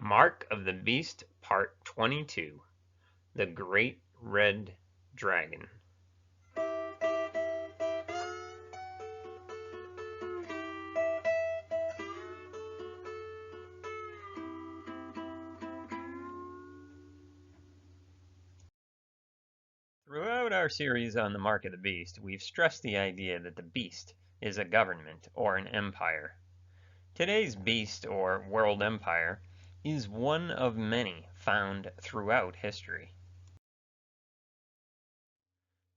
Mark of the Beast, Part 22. The Great Red Dragon. Throughout our series on the Mark of the Beast, we've stressed the idea that the beast is a government or an empire. Today's beast or world empire is one of many found throughout history.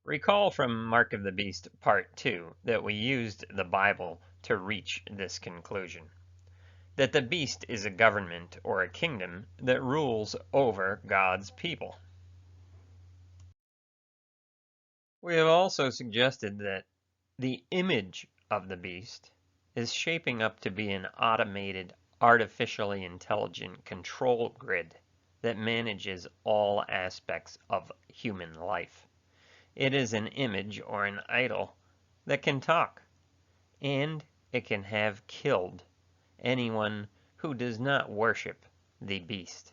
Recall from Mark of the Beast Part 2 that we used the Bible to reach this conclusion, that the beast is a government or a kingdom that rules over God's people. We have also suggested that the image of the beast is shaping up to be an automated, artificially intelligent control grid that manages all aspects of human life. It is an image or an idol that can talk, and it can have killed anyone who does not worship the beast.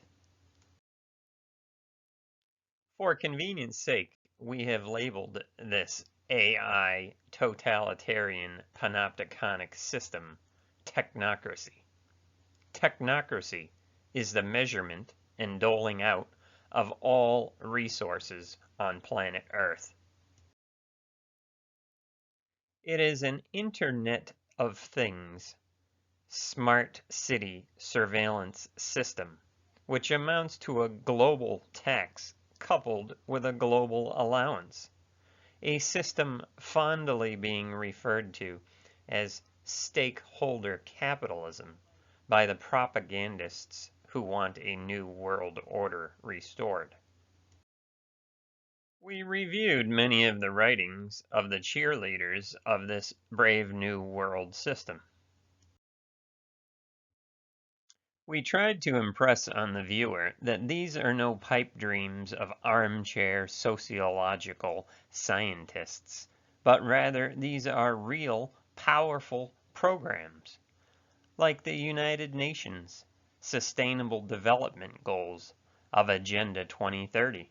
For convenience sake, we have labeled this AI totalitarian panopticonic system technocracy. Technocracy is the measurement and doling out of all resources on planet Earth. It is an Internet of Things, smart city surveillance system, which amounts to a global tax coupled with a global allowance, a system fondly being referred to as stakeholder capitalism by the propagandists who want a new world order restored. We reviewed many of the writings of the cheerleaders of this brave new world system. We tried to impress on the viewer that these are no pipe dreams of armchair sociological scientists, but rather these are real, powerful programs, like the United Nations Sustainable Development Goals of Agenda 2030.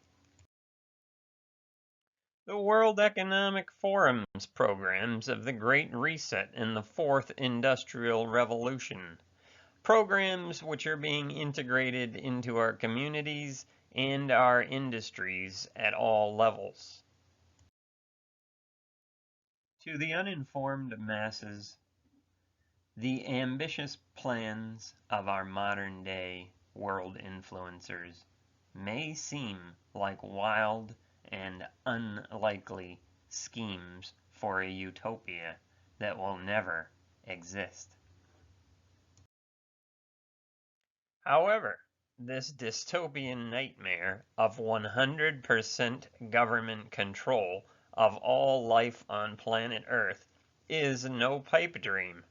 The World Economic Forum's programs of the Great Reset and the Fourth Industrial Revolution, programs which are being integrated into our communities and our industries at all levels. To the uninformed masses, the ambitious plans of our modern-day world influencers may seem like wild and unlikely schemes for a utopia that will never exist. However, this dystopian nightmare of 100% government control of all life on planet Earth is no pipe dream.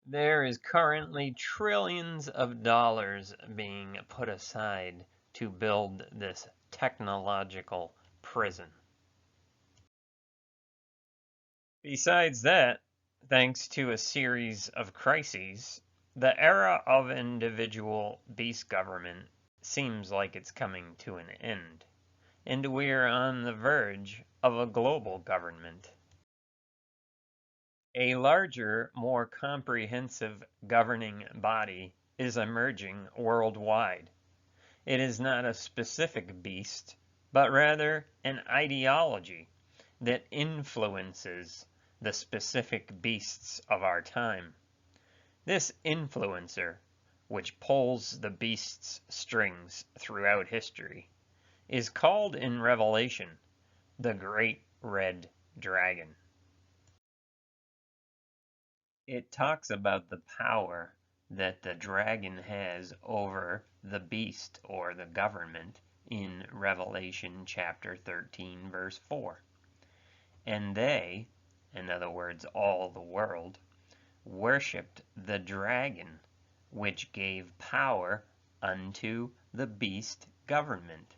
There is currently trillions of dollars being put aside to build this technological prison. Besides that, thanks to a series of crises, the era of individual beast government seems like it's coming to an end, and we're on the verge of a global government. A larger, more comprehensive governing body is emerging worldwide. It is not a specific beast, but rather an ideology that influences the specific beasts of our time. This influencer, which pulls the beast's strings throughout history, is called in Revelation the Great Red Dragon. It talks about the power that the dragon has over the beast or the government in Revelation chapter 13 verse 4. And they, in other words all the world, worshipped the dragon, which gave power unto the beast government.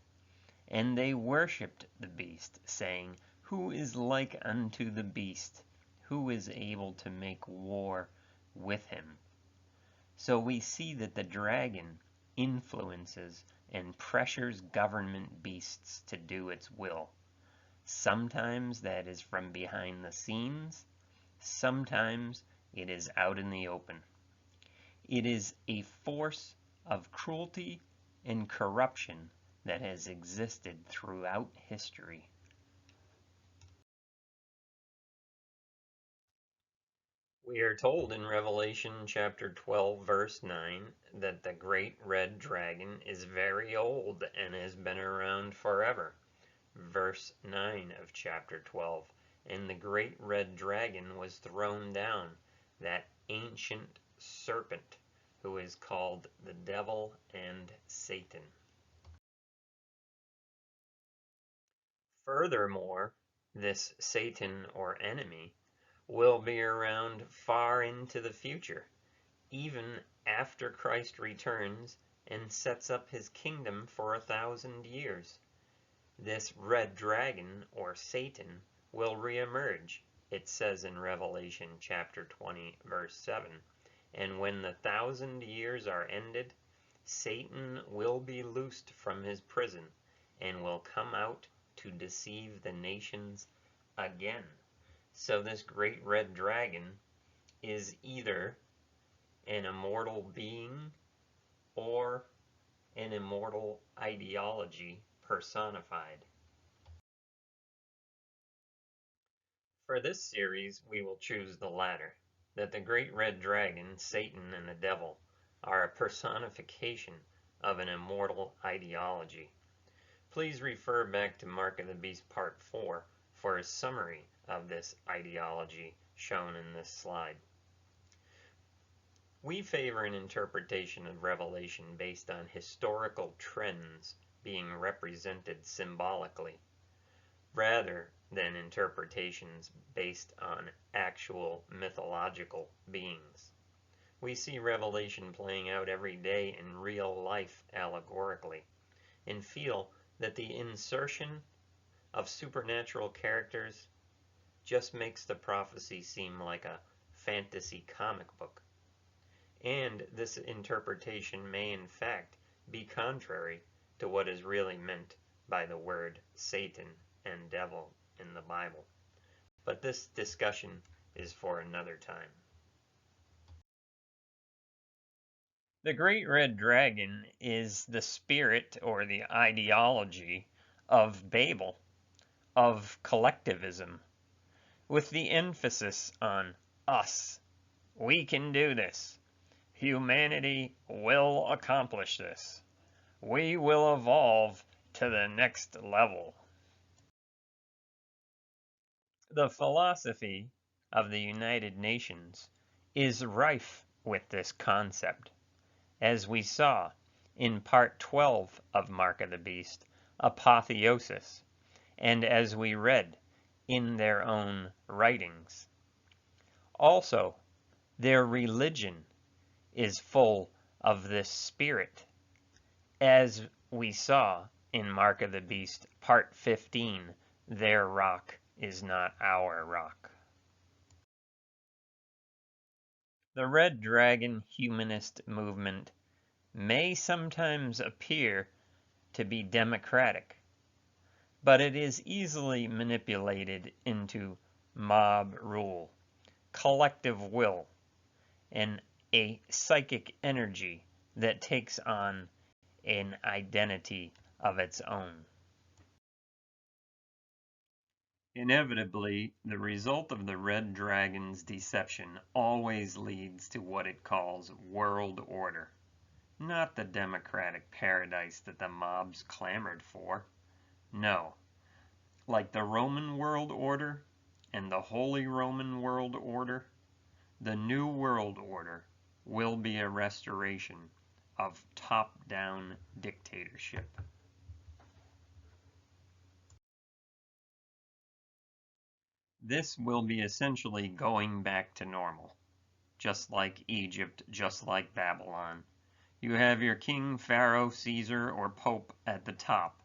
And they worshipped the beast, saying, Who is like unto the beast? Who is able to make war with him? So we see that the dragon influences and pressures government beasts to do its will. Sometimes that is from behind the scenes, sometimes it is out in the open. It is a force of cruelty and corruption that has existed throughout history. We are told in Revelation chapter 12, verse 9, that the great red dragon is very old and has been around forever. Verse 9 of chapter 12, and the great red dragon was thrown down, that ancient serpent, who is called the devil and Satan. Furthermore, this Satan or enemy will be around far into the future, even after Christ returns and sets up his kingdom for 1,000 years. This red dragon, or Satan, will reemerge, it says in Revelation chapter 20, verse 7. And when the 1,000 years are ended, Satan will be loosed from his prison and will come out to deceive the nations again. So this great red dragon is either an immortal being or an immortal ideology personified. For this series, we will choose the latter, that the great red dragon, Satan, and the devil are a personification of an immortal ideology. Please refer back to Mark of the Beast Part 4 for a summary of this ideology shown in this slide. We favor an interpretation of Revelation based on historical trends being represented symbolically, rather than interpretations based on actual mythological beings. We see Revelation playing out every day in real life allegorically, and feel that the insertion of supernatural characters just makes the prophecy seem like a fantasy comic book. And this interpretation may in fact be contrary to what is really meant by the word Satan and devil in the Bible. But this discussion is for another time. The great red dragon is the spirit or the ideology of Babel, of collectivism, with the emphasis on us. We can do this. Humanity will accomplish this. We will evolve to the next level. The philosophy of the United Nations is rife with this concept, as we saw in Part 12 of Mark of the Beast, Apotheosis, and as we read in their own writings. Also, their religion is full of this spirit, as we saw in Mark of the Beast, Part 15, Their Rock is Not Our Rock. The Red Dragon humanist movement may sometimes appear to be democratic, but it is easily manipulated into mob rule, collective will, and a psychic energy that takes on an identity of its own. Inevitably, the result of the Red Dragon's deception always leads to what it calls world order, not the democratic paradise that the mobs clamored for. No, like the Roman world order and the Holy Roman world order, the New World Order will be a restoration of top-down dictatorship. This will be essentially going back to normal, just like Egypt, just like Babylon. You have your king, Pharaoh, Caesar, or Pope at the top,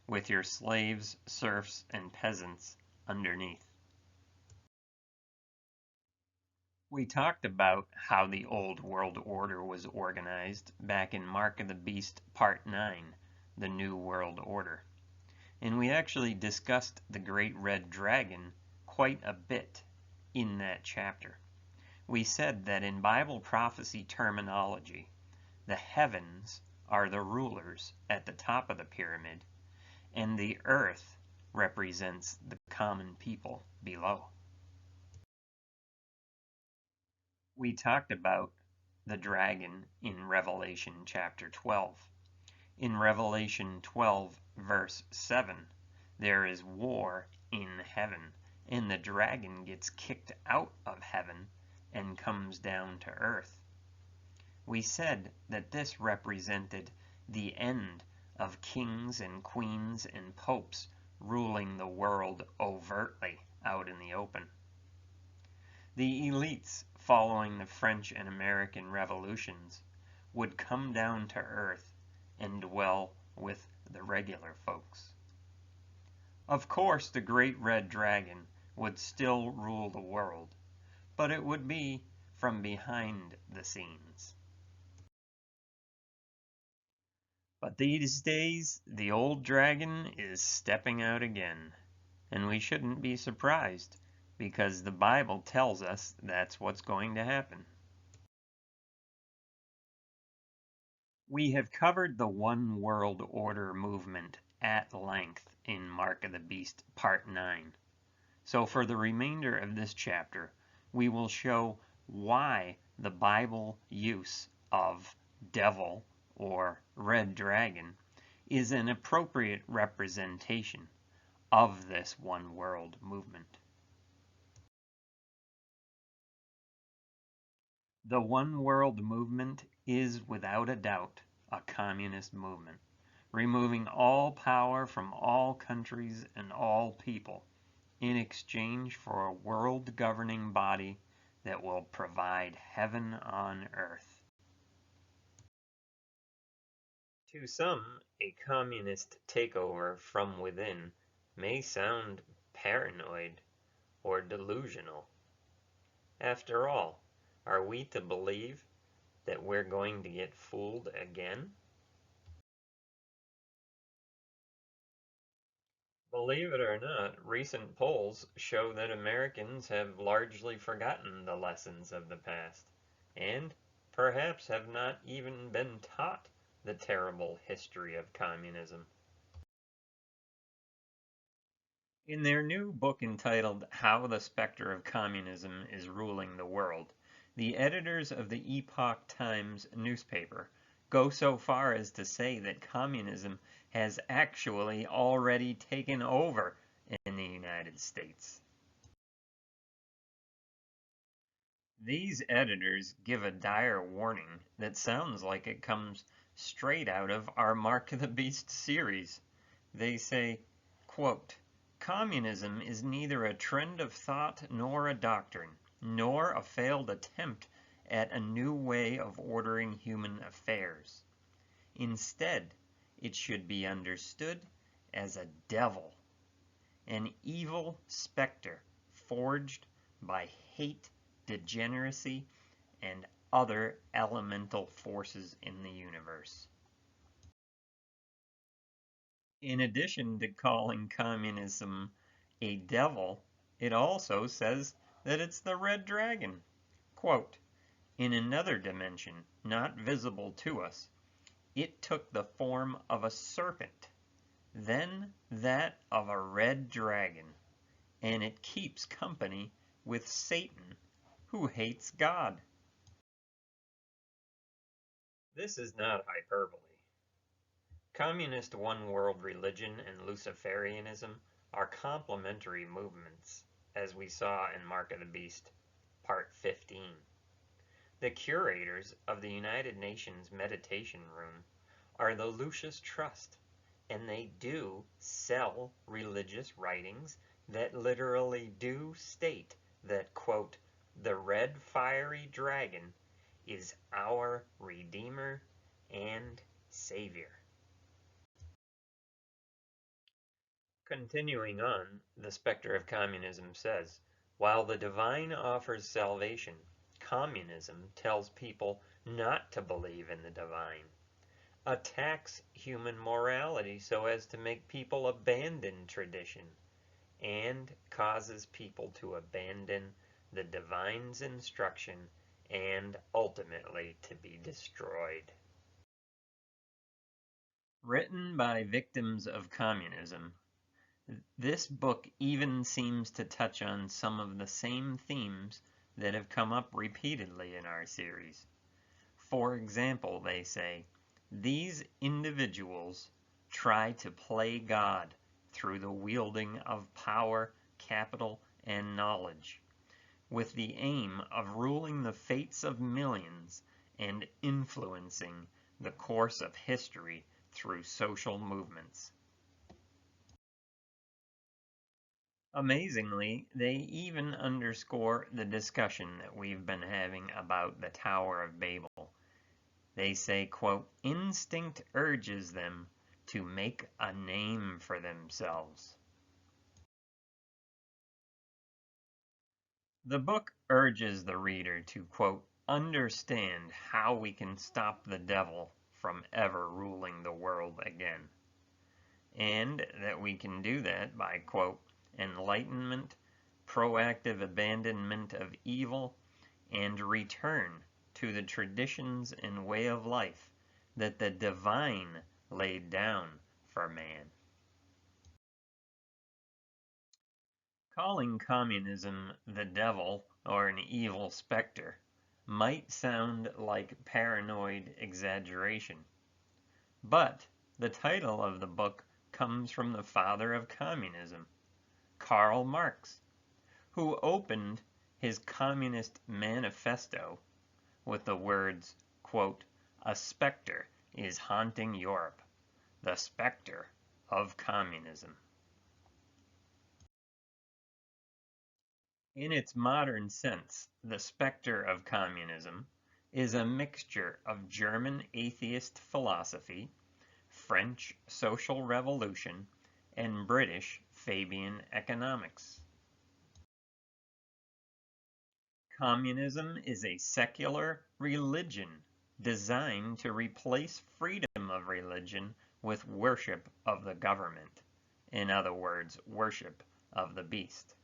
with your slaves, serfs, and peasants underneath. We talked about how the old world order was organized back in Mark of the Beast Part 9, the New World Order. And we actually discussed the Great Red Dragon quite a bit in that chapter. We said that in Bible prophecy terminology, the heavens are the rulers at the top of the pyramid, and the earth represents the common people below. We talked about the dragon in Revelation chapter 12. In Revelation 12, verse 7, there is war in heaven, and the dragon gets kicked out of heaven and comes down to earth. We said that this represented the end of kings and queens and popes ruling the world overtly out in the open. The elites following the French and American revolutions would come down to earth and dwell with the regular folks. Of course, the Great Red Dragon would still rule the world, but it would be from behind the scenes. But these days, the old dragon is stepping out again, and we shouldn't be surprised, because the Bible tells us that's what's going to happen. We have covered the One World Order movement at length in Mark of the Beast Part 9. So for the remainder of this chapter, we will show why the Bible use of devil or red dragon is an appropriate representation of this one world movement. The one world movement is without a doubt a communist movement, removing all power from all countries and all people in exchange for a world governing body that will provide heaven on earth. To some, a communist takeover from within may sound paranoid or delusional. After all, are we to believe that we're going to get fooled again? Believe it or not, recent polls show that Americans have largely forgotten the lessons of the past, and perhaps have not even been taught the terrible history of communism. In their new book entitled How the Specter of Communism is Ruling the World, the editors of the Epoch Times newspaper go so far as to say that communism has actually already taken over in the United States. These editors give a dire warning that sounds like it comes straight out of our Mark of the Beast series. They say, quote, "Communism is neither a trend of thought nor a doctrine, nor a failed attempt at a new way of ordering human affairs. Instead, it should be understood as a devil, an evil specter forged by hate, degeneracy, and other elemental forces in the universe." In addition to calling communism a devil, it also says that it's the red dragon. Quote, "In another dimension, not visible to us, it took the form of a serpent, then that of a red dragon, and it keeps company with Satan, who hates God." This is not hyperbole. Communist one-world religion and Luciferianism are complementary movements, as we saw in Mark of the Beast, Part 15. The curators of the United Nations Meditation Room are the Lucis Trust, and they do sell religious writings that literally do state that, quote, the red fiery dragon, is our Redeemer and Savior. Continuing on, the specter of communism says, while the divine offers salvation, communism tells people not to believe in the divine, attacks human morality so as to make people abandon tradition, and causes people to abandon the divine's instruction and ultimately to be destroyed. Written by victims of communism, this book even seems to touch on some of the same themes that have come up repeatedly in our series. For example, they say, these individuals try to play God through the wielding of power, capital, and knowledge, with the aim of ruling the fates of millions and influencing the course of history through social movements. Amazingly, they even underscore the discussion that we've been having about the Tower of Babel. They say, quote, instinct urges them to make a name for themselves. The book urges the reader to, quote, understand how we can stop the devil from ever ruling the world again, and that we can do that by, quote, enlightenment, proactive abandonment of evil, and return to the traditions and way of life that the divine laid down for man. Calling communism the devil or an evil specter might sound like paranoid exaggeration, but the title of the book comes from the father of communism, Karl Marx, who opened his Communist Manifesto with the words, quote, a specter is haunting Europe, the specter of communism. In its modern sense, the specter of communism is a mixture of German atheist philosophy, French social revolution, and British Fabian economics. Communism is a secular religion designed to replace freedom of religion with worship of the government. In other words, worship of the beast.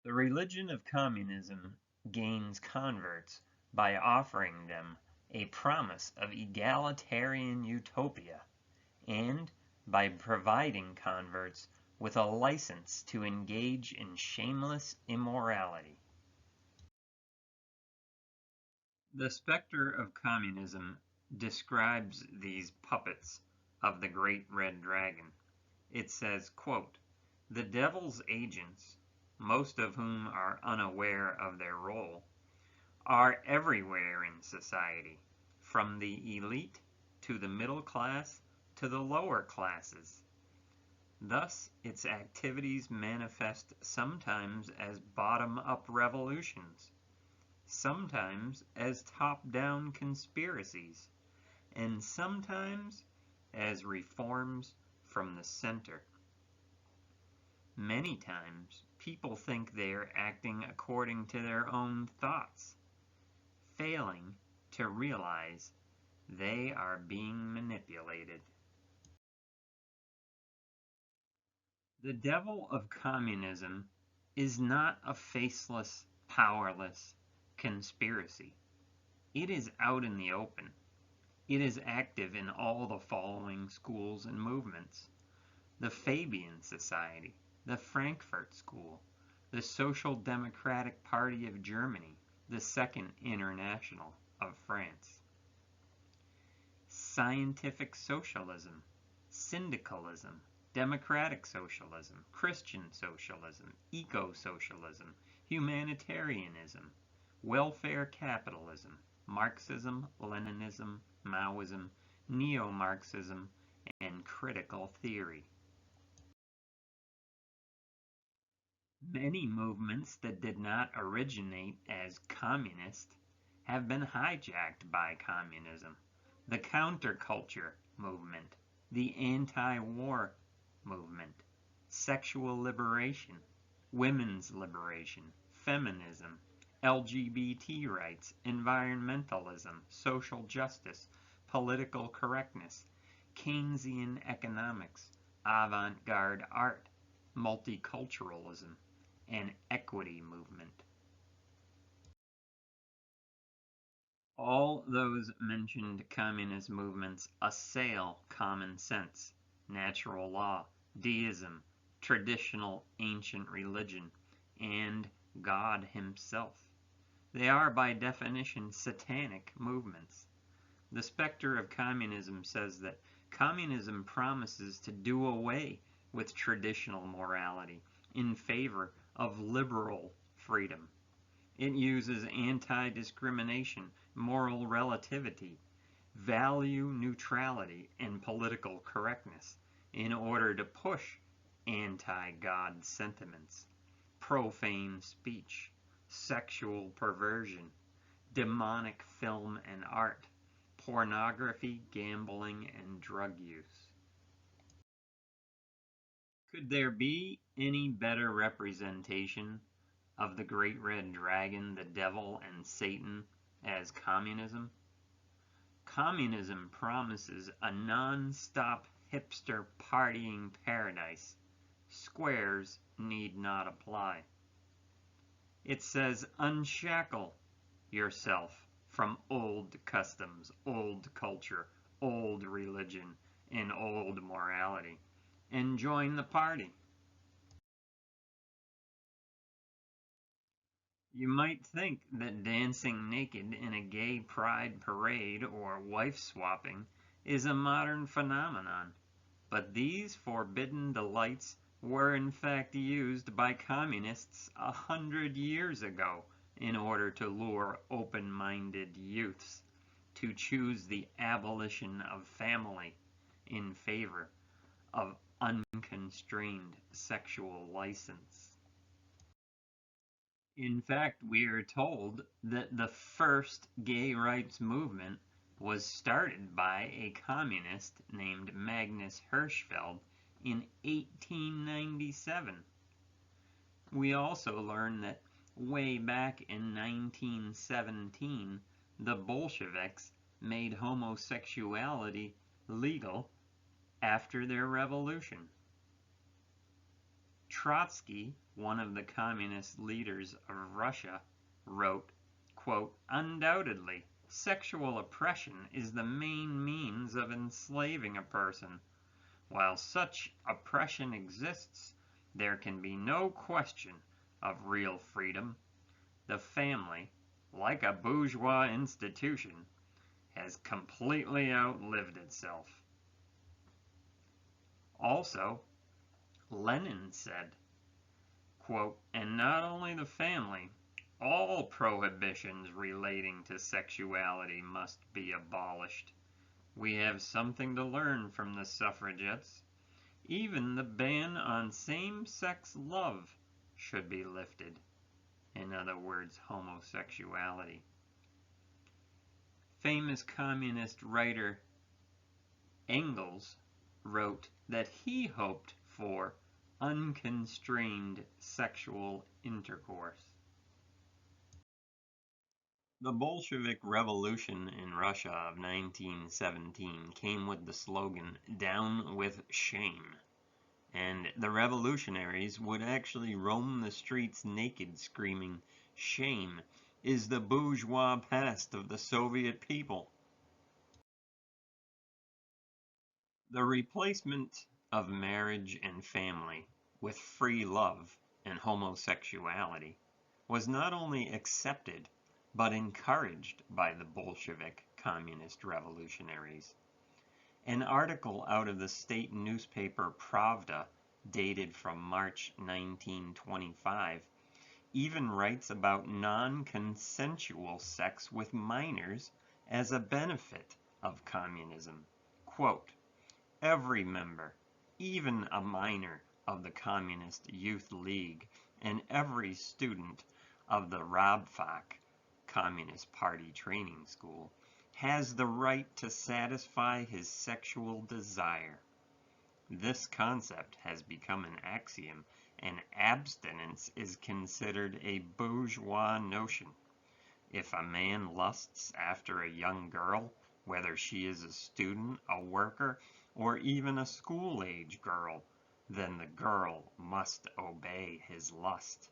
The religion of communism gains converts by offering them a promise of egalitarian utopia and by providing converts with a license to engage in shameless immorality. The specter of communism describes these puppets of the great red dragon. It says, quote, the devil's agents, most of whom are unaware of their role, are everywhere in society, from the elite to the middle class to the lower classes. Thus, its activities manifest sometimes as bottom-up revolutions, sometimes as top-down conspiracies, and sometimes as reforms from the center. Many times, people think they are acting according to their own thoughts, failing to realize they are being manipulated. The devil of communism is not a faceless, powerless conspiracy. It is out in the open. It is active in all the following schools and movements: the Fabian Society, the Frankfurt School, the Social Democratic Party of Germany, the Second International of France, scientific socialism, syndicalism, democratic socialism, Christian socialism, eco-socialism, humanitarianism, welfare capitalism, Marxism, Leninism, Maoism, neo-Marxism, and critical theory. Many movements that did not originate as communist have been hijacked by communism. The counterculture movement, the anti-war movement, sexual liberation, women's liberation, feminism, LGBT rights, environmentalism, social justice, political correctness, Keynesian economics, avant-garde art, multiculturalism, and equity movement. All those mentioned communist movements assail common sense, natural law, deism, traditional ancient religion, and God himself. They are by definition satanic movements. The specter of communism says that communism promises to do away with traditional morality in favor of liberal freedom. It uses anti-discrimination, moral relativity, value neutrality, and political correctness in order to push anti-God sentiments, profane speech, sexual perversion, demonic film and art, pornography, gambling, and drug use. Could there be any better representation of the great red dragon, the devil, and Satan as communism? Communism promises a non-stop hipster partying paradise. Squares need not apply. It says unshackle yourself from old customs, old culture, old religion, and old morality, and join the party. You might think that dancing naked in a gay pride parade or wife swapping is a modern phenomenon, but these forbidden delights were in fact used by communists 100 years ago in order to lure open-minded youths to choose the abolition of family in favor of unconstrained sexual license. In fact, we are told that the first gay rights movement was started by a communist named Magnus Hirschfeld in 1897. We also learn that way back in 1917, the Bolsheviks made homosexuality legal after their revolution. Trotsky, one of the communist leaders of Russia, wrote, quote, "Undoubtedly, sexual oppression is the main means of enslaving a person. While such oppression exists, there can be no question of real freedom. The family, like a bourgeois institution, has completely outlived itself." Also, Lenin said, quote, "And not only the family, all prohibitions relating to sexuality must be abolished. We have something to learn from the suffragettes. Even the ban on same-sex love should be lifted." In other words, homosexuality. Famous communist writer Engels wrote that he hoped for unconstrained sexual intercourse. The Bolshevik Revolution in Russia of 1917 came with the slogan, "Down with shame," and the revolutionaries would actually roam the streets naked, screaming, "Shame is the bourgeois past of the Soviet people." The replacement of marriage and family with free love and homosexuality was not only accepted but encouraged by the Bolshevik communist revolutionaries. An article out of the state newspaper Pravda, dated from March 1925, even writes about non-consensual sex with minors as a benefit of communism. Quote, "Every member, even a minor, of the Communist Youth League and every student of the Rabfak Communist Party Training School has the right to satisfy his sexual desire. This concept has become an axiom, and abstinence is considered a bourgeois notion. If a man lusts after a young girl, whether she is a student, a worker, or even a school-age girl, then the girl must obey his lust.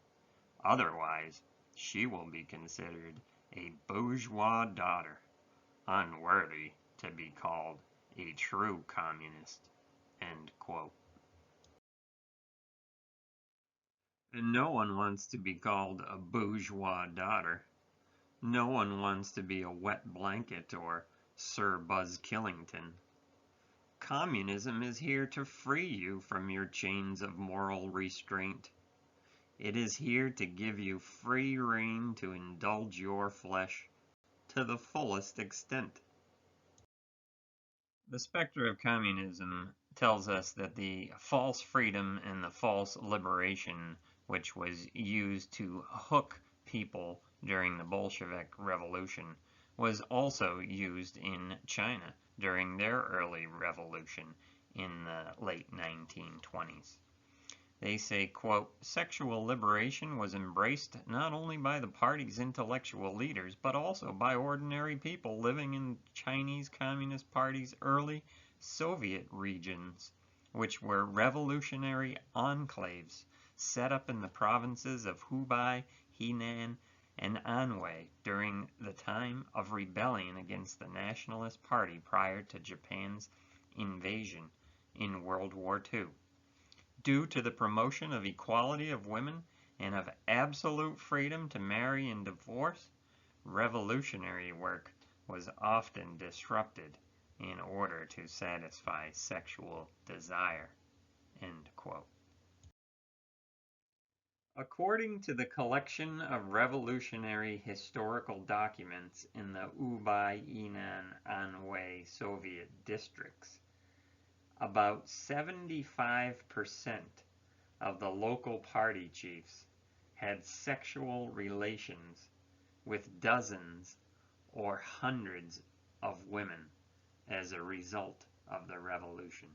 Otherwise, she will be considered a bourgeois daughter, unworthy to be called a true communist. End quote. And no one wants to be called a bourgeois daughter. No one wants to be a wet blanket or Sir Buzz Killington. Communism is here to free you from your chains of moral restraint. It is here to give you free rein to indulge your flesh to the fullest extent. The specter of communism tells us that the false freedom and the false liberation, which was used to hook people during the Bolshevik Revolution, was also used in China during their early revolution in the late 1920s. They say, quote, sexual liberation was embraced not only by the party's intellectual leaders, but also by ordinary people living in Chinese Communist Party's early Soviet regions, which were revolutionary enclaves set up in the provinces of Hubei, Henan, and Anhui during the time of rebellion against the Nationalist Party prior to Japan's invasion in World War II. Due to the promotion of equality of women and of absolute freedom to marry and divorce, revolutionary work was often disrupted in order to satisfy sexual desire. End quote. According to the collection of revolutionary historical documents in the Hubei, Henan, Anhui Soviet districts, about 75% of the local party chiefs had sexual relations with dozens or hundreds of women as a result of the revolution.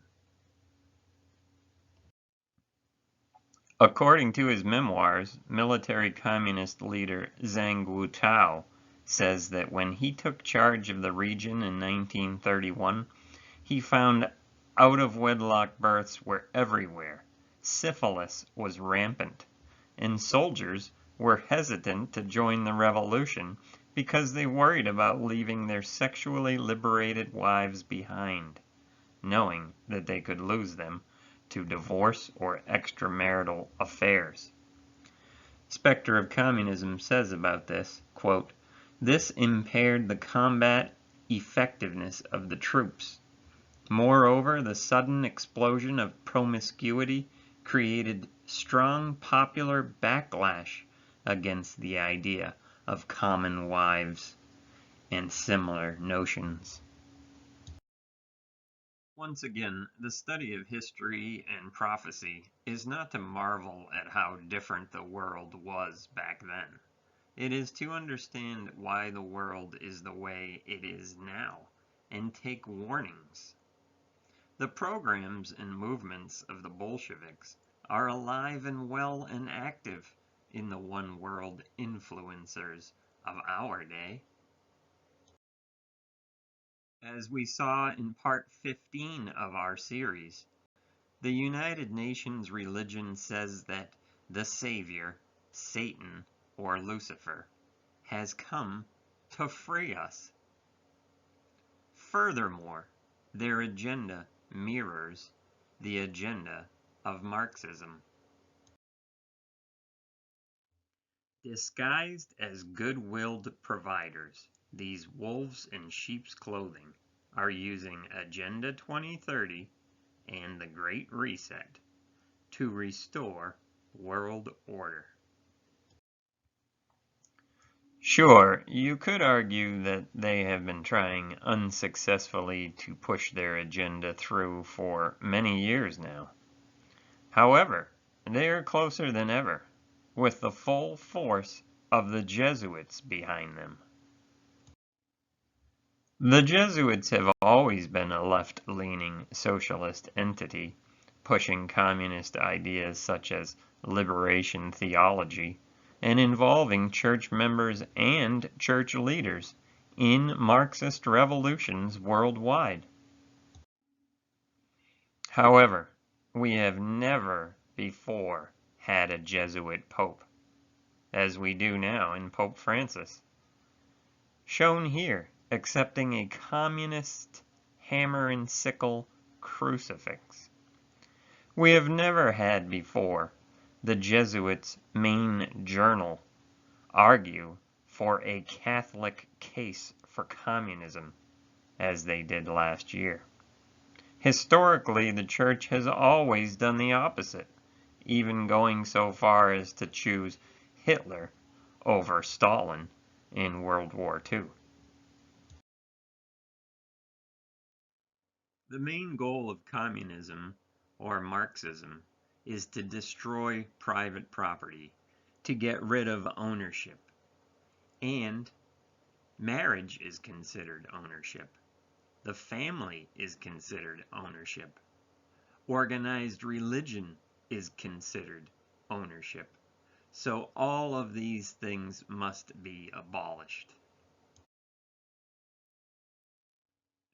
According to his memoirs, military communist leader Zhang Guotao says that when he took charge of the region in 1931, he found out-of-wedlock births were everywhere, syphilis was rampant, and soldiers were hesitant to join the revolution because they worried about leaving their sexually liberated wives behind, knowing that they could lose them to divorce or extramarital affairs. Spectre of Communism says about this, quote, this impaired the combat effectiveness of the troops. Moreover, the sudden explosion of promiscuity created strong popular backlash against the idea of common wives and similar notions. Once again, the study of history and prophecy is not to marvel at how different the world was back then. It is to understand why the world is the way it is now and take warnings. The programs and movements of the Bolsheviks are alive and well and active in the one world influencers of our day. As we saw in part 15 of our series, the United Nations religion says that the Savior, Satan, or Lucifer, has come to free us. Furthermore, their agenda mirrors the agenda of Marxism. Disguised as good-willed providers, these wolves in sheep's clothing are using Agenda 2030 and the Great Reset to restore world order. Sure, you could argue that they have been trying unsuccessfully to push their agenda through for many years now. However, they are closer than ever, with the full force of the Jesuits behind them. The Jesuits have always been a left-leaning socialist entity, pushing communist ideas such as liberation theology, and involving church members and church leaders in Marxist revolutions worldwide. However, we have never before had a Jesuit pope, as we do now in Pope Francis, shown here accepting a communist hammer and sickle crucifix. We have never had before the Jesuits' main journal argue for a Catholic case for communism, as they did last year. Historically, the Church has always done the opposite, even going so far as to choose Hitler over Stalin in World War II. The main goal of communism, or Marxism, is to destroy private property, to get rid of ownership. And marriage is considered ownership. The family is considered ownership. Organized religion is considered ownership. So all of these things must be abolished.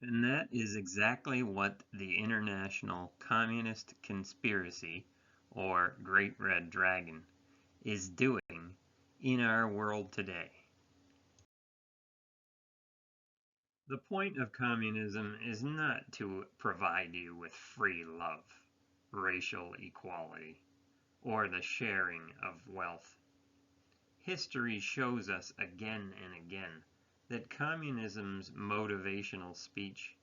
And that is exactly what the international communist conspiracy, or Great Red Dragon, is doing in our world today. The point of communism is not to provide you with free love, racial equality, or the sharing of wealth. History shows us again and again that communism's motivational speech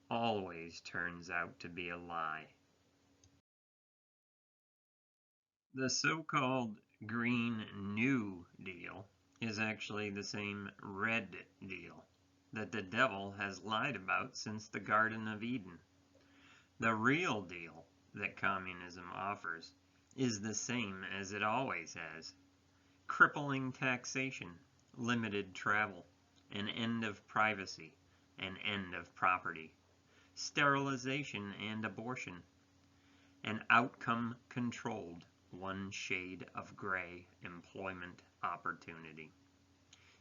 always turns out to be a lie. The so-called Green New Deal is actually the same Red Deal that the devil has lied about since the Garden of Eden. The real deal that communism offers is the same as it always has: crippling taxation, limited travel, an end of privacy, an end of property, sterilization and abortion, an outcome-controlled, one shade of gray employment opportunity.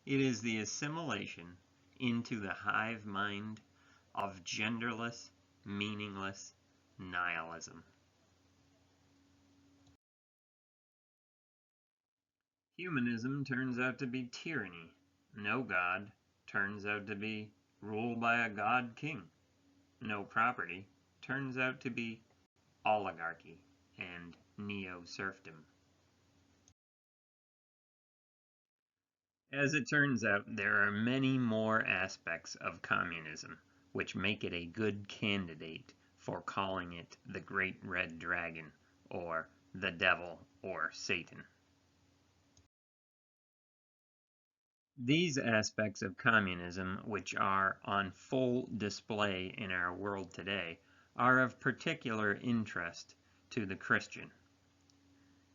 It is the assimilation into the hive mind of genderless, meaningless nihilism. Humanism turns out to be tyranny. No God turns out to be rule by a God king. No property turns out to be oligarchy and neo-serfdom. As it turns out, there are many more aspects of communism which make it a good candidate for calling it the Great Red Dragon, or the Devil, or Satan. These aspects of communism, which are on full display in our world today, are of particular interest to the Christian.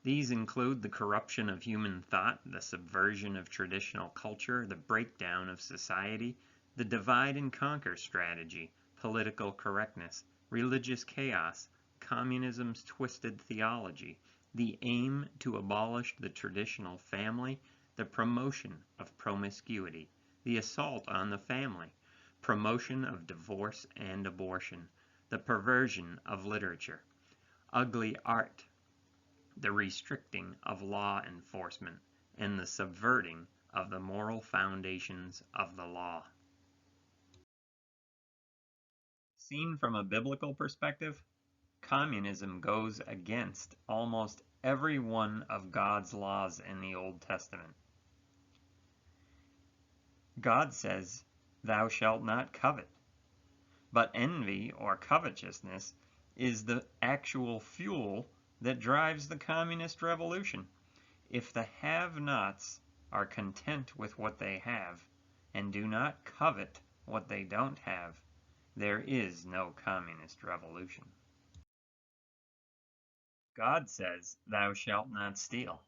These include the corruption of human thought, the subversion of traditional culture, the breakdown of society, the divide and conquer strategy, political correctness, religious chaos, communism's twisted theology, the aim to abolish the traditional family, the promotion of promiscuity, the assault on the family, promotion of divorce and abortion, the perversion of literature, ugly art, the restricting of law enforcement, and the subverting of the moral foundations of the law. Seen from a biblical perspective, communism goes against almost every one of God's laws in the Old Testament. God says, "Thou shalt not covet." But envy or covetousness is the actual fuel that drives the communist revolution. If the have-nots are content with what they have and do not covet what they don't have, there is no communist revolution. God says, "Thou shalt not steal."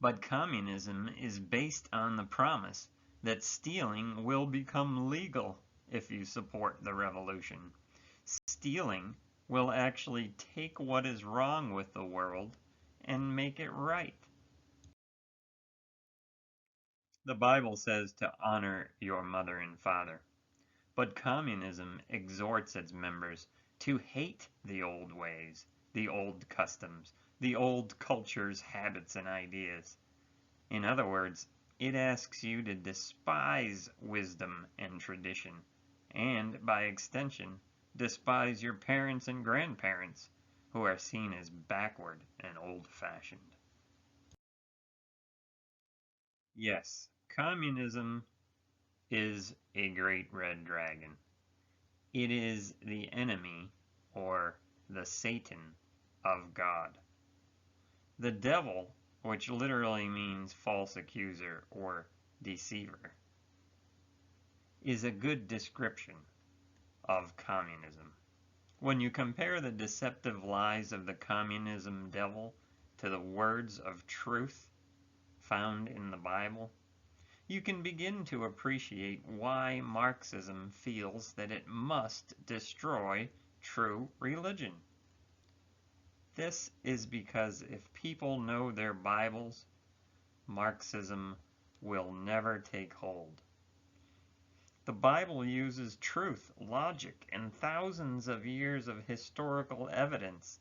But communism is based on the promise that stealing will become legal if you support the revolution. Stealing will actually take what is wrong with the world and make it right. The Bible says to honor your mother and father, but communism exhorts its members to hate the old ways, the old customs, the old cultures, habits, and ideas. In other words, it asks you to despise wisdom and tradition, and by extension, despise your parents and grandparents, who are seen as backward and old-fashioned. Yes, communism is a great red dragon. It is the enemy, or the Satan, of God. The devil, which literally means false accuser or deceiver, is a good description of communism. When you compare the deceptive lies of the communism devil to the words of truth found in the Bible, you can begin to appreciate why Marxism feels that it must destroy true religion. This is because if people know their Bibles, Marxism will never take hold. The Bible uses truth, logic, and thousands of years of historical evidence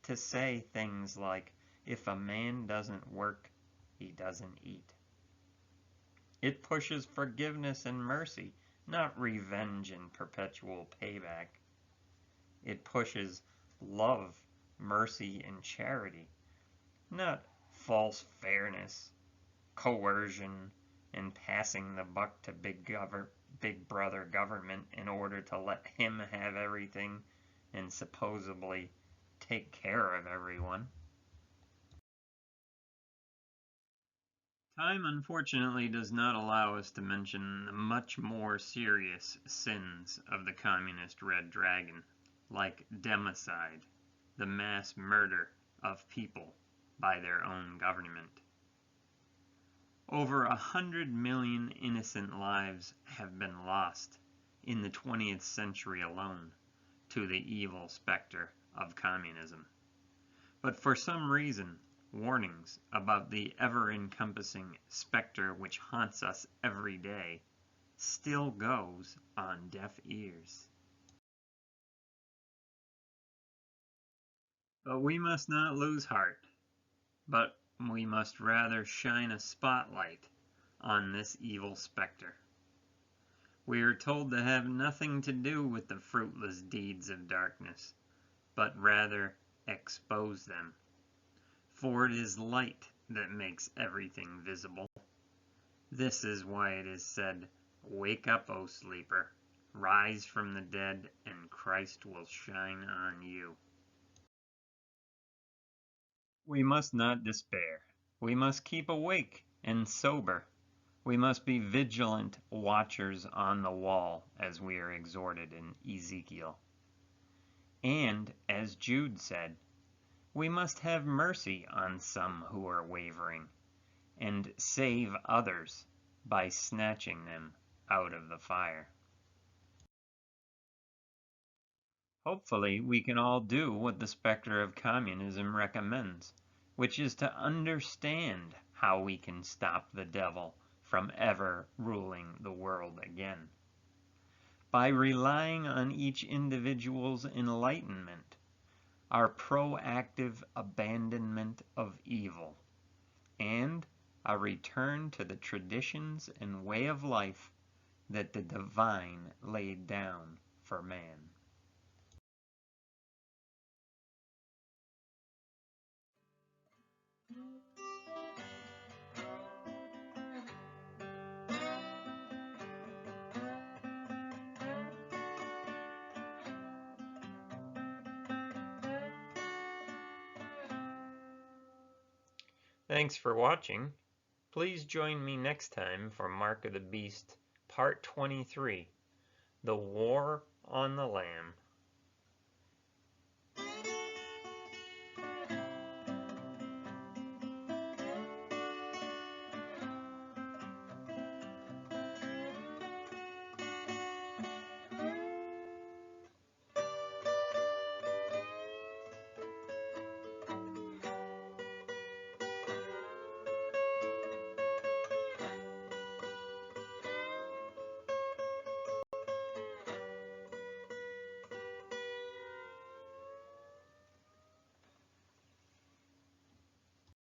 to say things like, if a man doesn't work, he doesn't eat. It pushes forgiveness and mercy, not revenge and perpetual payback. It pushes love, mercy, and charity, not false fairness, coercion, and passing the buck to big brother government in order to let him have everything and supposedly take care of everyone. Time, unfortunately, does not allow us to mention the much more serious sins of the communist red dragon, like democide, the mass murder of people by their own government. Over 100 million innocent lives have been lost in the 20th century alone to the evil specter of communism. But for some reason, warnings about the ever-encompassing specter which haunts us every day still goes on deaf ears. But we must not lose heart, but we must rather shine a spotlight on this evil specter. We are told to have nothing to do with the fruitless deeds of darkness, but rather expose them. For it is light that makes everything visible. This is why it is said, "Wake up, O sleeper, rise from the dead, and Christ will shine on you." We must not despair. We must keep awake and sober. We must be vigilant watchers on the wall, as we are exhorted in Ezekiel. And, as Jude said, we must have mercy on some who are wavering, and save others by snatching them out of the fire. Hopefully, we can all do what the specter of communism recommends, which is to understand how we can stop the devil from ever ruling the world again. By relying on each individual's enlightenment, our proactive abandonment of evil, and a return to the traditions and way of life that the divine laid down for man. Thanks for watching. Please join me next time for Mark of the Beast, Part 23, The War on the Lamb.